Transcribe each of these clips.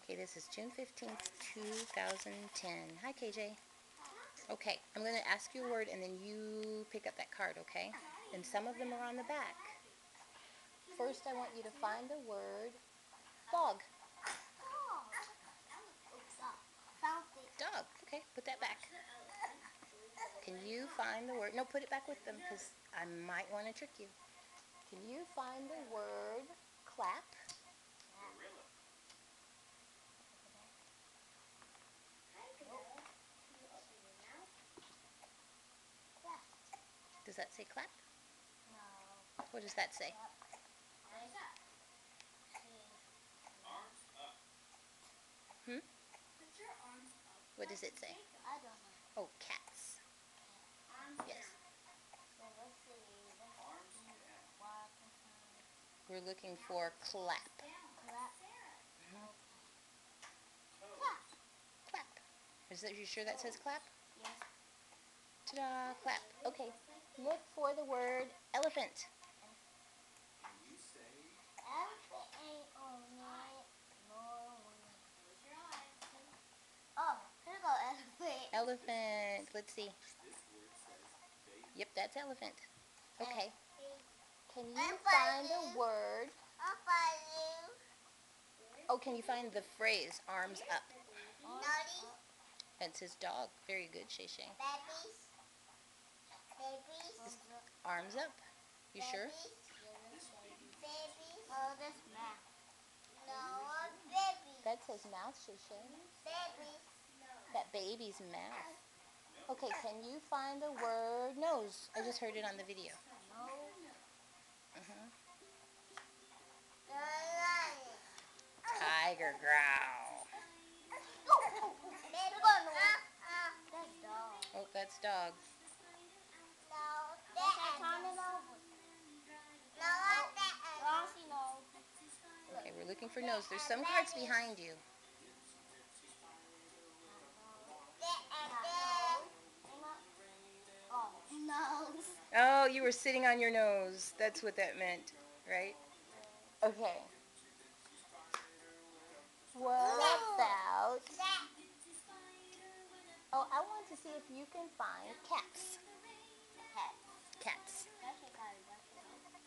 Okay, this is June 15th, 2010. Hi, KJ. Okay, I'm going to ask you a word and then you pick up that card, okay? And some of them are on the back. First, I want you to find the word dog. Dog. Okay, put that back. Can you find the word? No, put it back with them because I might want to trick you. Can you find the word clap? Does that say clap? No. What does that say? Hmm? What does it say? I don't know. Oh, cats. Yes. So let's see. We're looking for clap. Clap. Clap. You sure that says clap? Yes. Ta-da! Clap. Okay. Look for the word elephant. Elephant ain't on it. Close your eyes. Oh, here go elephant. Elephant. Let's see. Yep, that's elephant. Okay. Can you find the word? Oh, can you find the phrase arms up? That says dog. Very good, Shay Shay. Arms up. You sure? Oh, that's mouth. That says mouth, Shay Shay. That baby's mouth. Okay, can you find the word nose? I just heard it on the video. Tiger growl. That's dog. Oh, that's dog. Okay, we're looking for nose. There's some cards behind you. Nose. Oh, you were sitting on your nose. That's what that meant, right? Okay. What about... Oh, I want to see if you can find cats. Cats.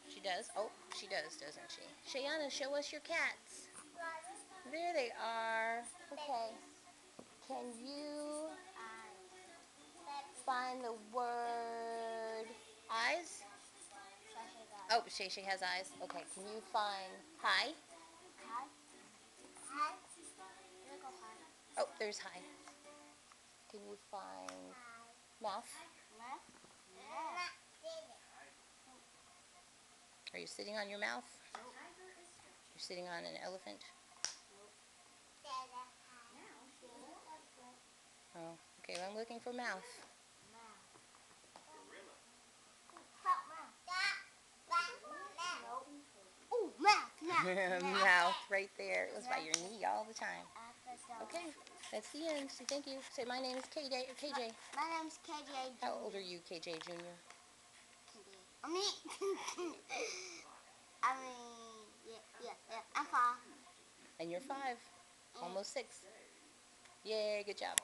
She does? Oh, she does, doesn't she? Shayana, show us your cats. There they are. Okay. Can you find the word eyes? Oh, Shay Shay has eyes. Okay, can you find hi? Oh, there's hi. Can you find mouth? Are you sitting on your mouth? You're sitting on an elephant? Oh, okay, well, I'm looking for mouth. Mouth, right there. It was by your knee all the time. Okay, that's the end. So thank you. Say, my name is KJ. My name's KJ. How old are you, KJ Jr.? Yeah, I'm 5. And you're 5. Almost 6. Yay, good job.